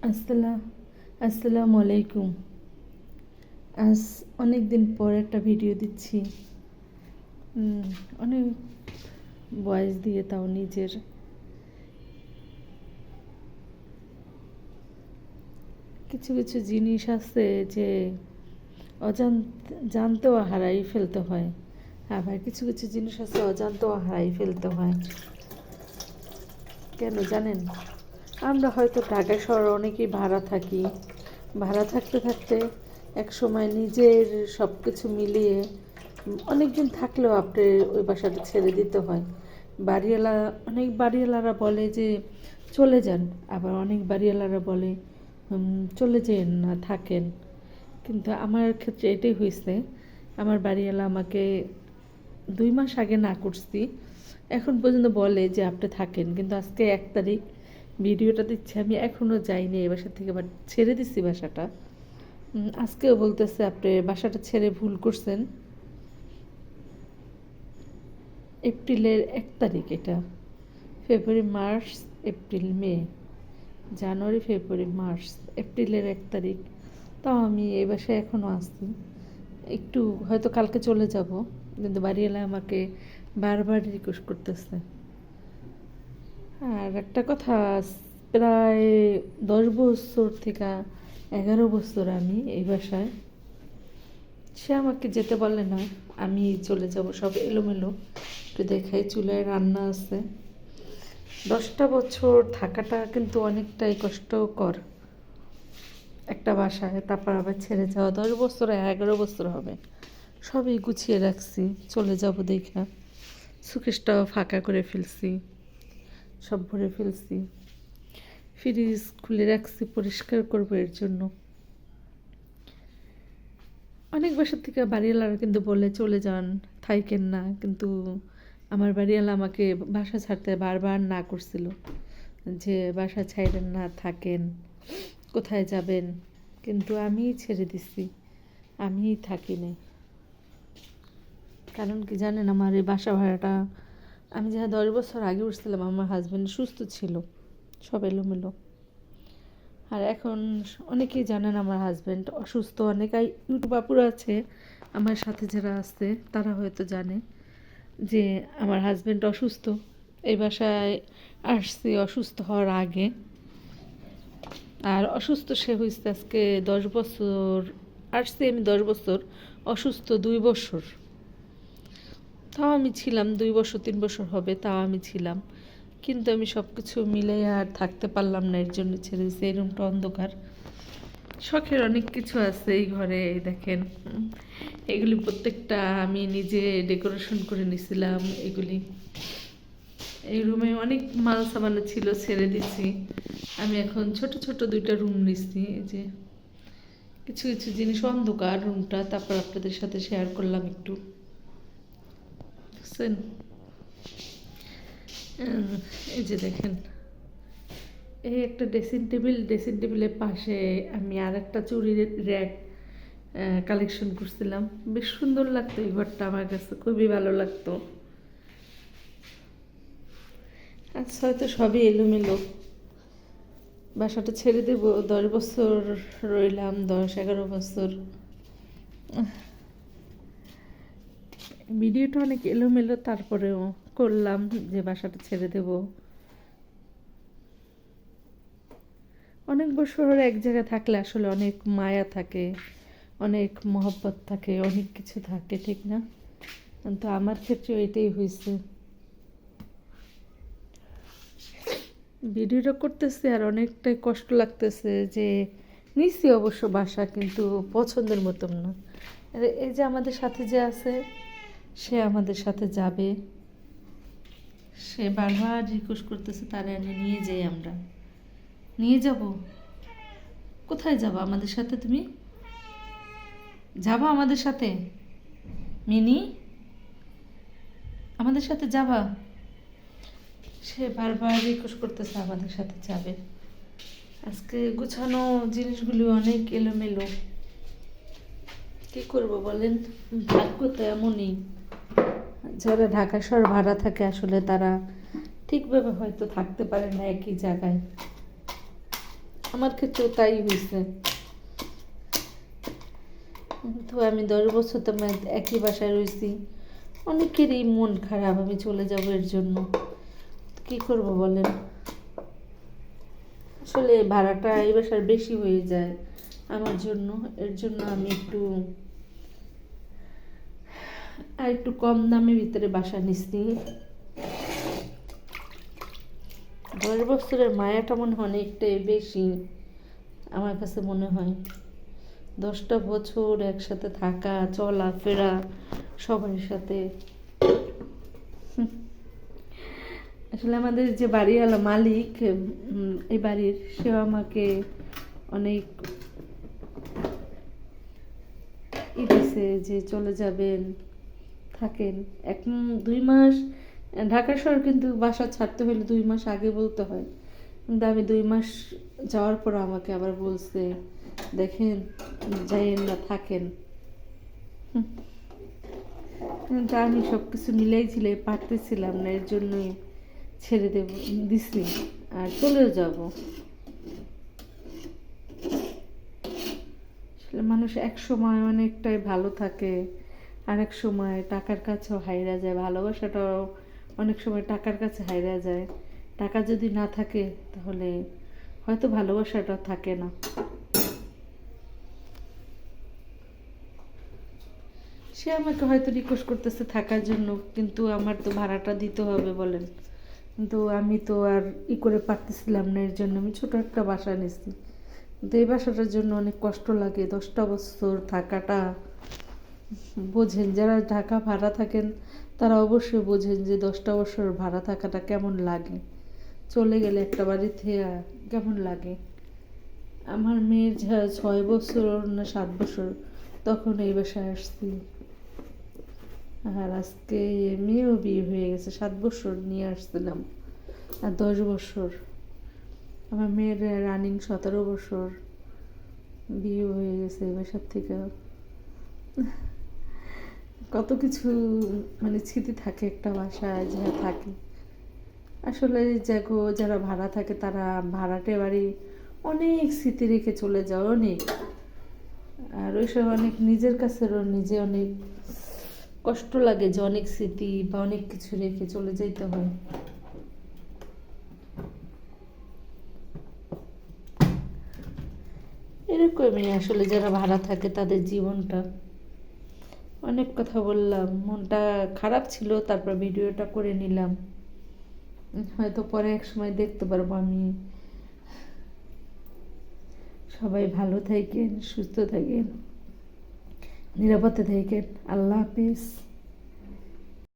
আসসালামু আলাইকুম। আজ অনেক দিন পর একটা ভিডিও দিচ্ছি। অনেক ভয়েস দিয়ে, তাও নিজের কিছু কিছু জিনিস আছে যে জানতেও হারাই ফেলতে হয়। আবার কিছু কিছু জিনিস আছে অজান্তেও হারাই ফেলতে হয়। কেন জানেন? আমরা হয়তো ঢাকা শহরে অনেকেই ভাড়া থাকি। ভাড়া থাকতে থাকতে এক সময় নিজের সব কিছু মিলিয়ে অনেক দিন থাকলেও আপনি ওই বাসাটা ছেড়ে দিতে হয়। অনেক বাড়িওয়ালারা বলে যে চলে যান, আবার অনেক বাড়িওয়ালারা বলে চলে যেন না, থাকেন। কিন্তু আমার ক্ষেত্রে এটাই হয়েছে। আমার বাড়িওয়ালা আমাকে 2 মাস আগে না করছি, এখন পর্যন্ত বলে যে আপনি থাকেন, কিন্তু আজকে 1 তারিখ ভিডিওটা দিচ্ছি, আমি এখনও যাইনি এই বাসা থেকে, বাট ছেড়ে দিচ্ছি বাসাটা। আজকেও বলতেছে আপনি বাসাটা ছেড়ে ভুল করছেন। এপ্রিলের 1 তারিখ এটা। ফেব্রুয়ারি, মার্চ, এপ্রিল, মে, জানুয়ারি, ফেব্রুয়ারি, মার্চ, এপ্রিলের 1 তারিখ। তাও আমি এই বাসায় এখনও আসছি। একটু হয়তো কালকে চলে যাব, কিন্তু বাড়িওয়ালা আমাকে বারবার রিকোয়েস্ট করতেছে। আর একটা কথা, প্রায় 10 বছর থেকে 11 বছর আমি এই বাসায়। সে আমাকে যেতে বলে না, আমি চলে যাব। সব এলোমেলো, একটু দেখাই, চুলায় রান্না আছে। 10টা বছর থাকাটা কিন্তু অনেকটাই কষ্টকর একটা বাসায়। তারপর আবার ছেড়ে যাওয়া, 10 বছর 11 বছর হবে। সবই গুছিয়ে রাখছি, চলে যাব দেখা। সুকেশটাও ফাঁকা করে ফেলছি, সব ভরে ফেলছি। ফ্রিজ খুলে রাখছি, পরিষ্কার করবো এর জন্য। অনেক বাসার থেকে বাড়িওয়ালারা কিন্তু বলে চলে যান, থাইকেন না, কিন্তু আমার বাড়িওয়ালা আমাকে বাসা ছাড়তে বারবার না করছিল, যে বাসা ছাইরেন না, থাকেন, কোথায় যাবেন। কিন্তু আমি ছেড়ে দিচ্ছি, আমি থাকি না। কারণ কি জানেন, আমার এই বাসা ভাড়াটা আমি যাহা 10 বছর আগে উঠছিলাম, আমার হাজব্যান্ড সুস্থ ছিল, সব এলোমেলো। আর এখন অনেকেই জানেন আমার হাজব্যান্ড অসুস্থ। অনেক ইউটিউব আপুরা আছে আমার সাথে যারা আছে, তারা হয়তো জানে যে আমার হাজব্যান্ড অসুস্থ। এই বাসায় আসছি অসুস্থ হওয়ার আগে। আর অসুস্থ সে হয়েছে আজকে 10 বছর। আসছি আমি 10 বছর, অসুস্থ 2 বছর। তাও আমি ছিলাম, 2 বছর 3 বছর হবে, তাও আমি ছিলাম। কিন্তু আমি সব কিছু মিলে আর থাকতে পারলাম না, এর জন্য ছেড়ে দিয়েছি। এই রুমটা অন্ধকার। শখের অনেক কিছু আছে এই ঘরে, এই দেখেন। এগুলি প্রত্যেকটা আমি নিজে ডেকোরেশন করে নিছিলাম। এগুলি এই রুমে অনেক মাল সামানো ছিল, ছেড়ে দিছি। আমি এখন ছোট ছোট 2টা রুম নিচ্ছি। এই যে কিছু কিছু জিনিস, অন্ধকার রুমটা, তারপর আপনাদের সাথে শেয়ার করলাম একটু, বুঝছেন? এই যে দেখেন, এই একটা ড্রেসিং টেবিলের পাশে আমি আর একটা চুড়ির র্যাক কালেকশন করছিলাম। বেশ সুন্দর লাগতো এই ঘরটা, আমার কাছে খুবই ভালো লাগতো। আচ্ছা, হয়তো সবই এলোমেলো। বাসাটা ছেড়ে দেবো, 10 বছর রইলাম, 10-11 বছর। ভিডিওটা অনেক এলোমেলো, তারপরেও করলাম যে বাসাটা ছেড়ে দেব। অনেক বছর এক জায়গায় থাকলে আসলে অনেক মায়া থাকে, অনেক মহব্বত থাকে, অনেক কিছু থাকে, ঠিক না? তো আমার ক্ষেত্রে এটাই হয়েছে। ভিডিওটা করতেছি আর অনেকটাই কষ্ট লাগতেছে যে নিচ্ছি অবশ্য বাসা, কিন্তু পছন্দের মতন না। এই যে আমাদের সাথে যে আছে, সে আমাদের সাথে যাবে। সে বারবার রিকোয়েস্ট করতেছে তারা এনে নিয়ে যাই, আমরা নিয়ে যাব। কোথায় যাবো আমাদের সাথে? তুমি যাবো আমাদের সাথে? মিনি, আমাদের সাথে যাবা? সে বারবার রিকোয়েস্ট করতেছে আমাদের সাথে যাবে। আজকে গুছানো জিনিসগুলি অনেক এলোমেলো। কি করব বলেন, ভাগ্য তো এমনই। যারা ঢাকা শহর ভাড়া থাকে আসলে তারা ঠিকভাবে হয়তো থাকতে পারে না একই জায়গায়। আমার ক্ষেত্রেও তাই হয়েছে। তো আমি 10 বছর তো আমি একই বাসায় রয়েছি, অনেকেরই মন খারাপ আমি চলে যাব এর জন্য। কি করব বলেন? আসলে ভাড়াটা এই বাসার বেশি হয়ে যায় আমার জন্য, এর জন্য আমি একটু কম দামের ভিতরে বাসা নিচ্ছি। 10 বছরের মায়াটা মনে হয় অনেকটাই বেশি আমার কাছে মনে হয়। 10টা বছর একসাথে থাকা, চলাফেরা সবার সাথে। আসলে আমাদের যে বাড়িওয়ালা মালিক, এই বাড়ির, সেও আমাকে অনেক দিছে যে চলে যাবেন, থাকেন 2 মাস। ঢাকা শহর কিন্তু বাসা ছাড়তে হলে 2 মাস আগে বলতে হয়, কিন্তু আমি 2 মাস যাওয়ার পর আমাকে আবার বলছে দেখেন যাইয়েন না, থাকেন। কিন্তু আমি সব কিছু মিলাই ঝিলাই পারতেছিলাম না, এর জন্যই ছেড়ে দিছি আর চলেও যাব। আসলে মানুষ এক সময় অনেকটাই ভালো থাকে, আর এক সময় টাকার কাছেও হাইরা যায়। ভালোবাসাটাও অনেক সময় টাকার কাছে হাইরা যায়। টাকা যদি না থাকে তাহলে হয়তো ভালোবাসাটা থাকে না। সে আমাকে হয়তো রিকোয়েস্ট করতেছে থাকার জন্য, কিন্তু আমার তো ভাড়াটা দিতে হবে বলেন। কিন্তু আমি তো আর করে পারতেছিলাম না, এর জন্য আমি ছোট একটা বাসা নিয়েছি। কিন্তু এই বাসাটার জন্য অনেক কষ্ট লাগে। 10টা বছর থাকাটা, বোঝেন যারা ঢাকা ভাড়া থাকেন তারা অবশ্যই বোঝেন যে 10টা বছর ভাড়া থাকাটা কেমন লাগে, চলে গেলে একটা বাড়ি থেকে কেমন লাগে। আমার মেয়ের 6 বছর না 7 বছর তখন এই বাসায় আসছি, আর আজকে মেয়েও বিয়ে হয়ে গেছে। 7 বছর নিয়ে আসছিলাম, আর 10 বছর। আমার মেয়ের রানিং 17 বছর, বিয়ে হয়ে গেছে এই বাসার থেকে। কত কিছু স্মৃতি থাকে একটা বাসায় যা থাকে। আসলে যারা ভাড়া থাকে তারা ভাড়াটে বাড়ি অনেক স্মৃতি রেখে চলে যায়, অনেক। আর ওইসব অনেক নিজের কাছেরও নিজে অনেক কষ্ট লাগে যে অনেক স্মৃতি বা অনেক কিছু রেখে চলে যাইতে হয়। এরকমই আসলে যারা ভাড়া থাকে তাদের জীবনটা। অনেক কথা বললাম, মনটা খারাপ ছিল, তারপর ভিডিওটা করে নিলাম। হয়তো পরে এক সময় দেখতে পারবো আমি। সবাই ভালো থাকেন, সুস্থ থাকেন, নিরাপদে থাকেন। আল্লাহ হাফিজ।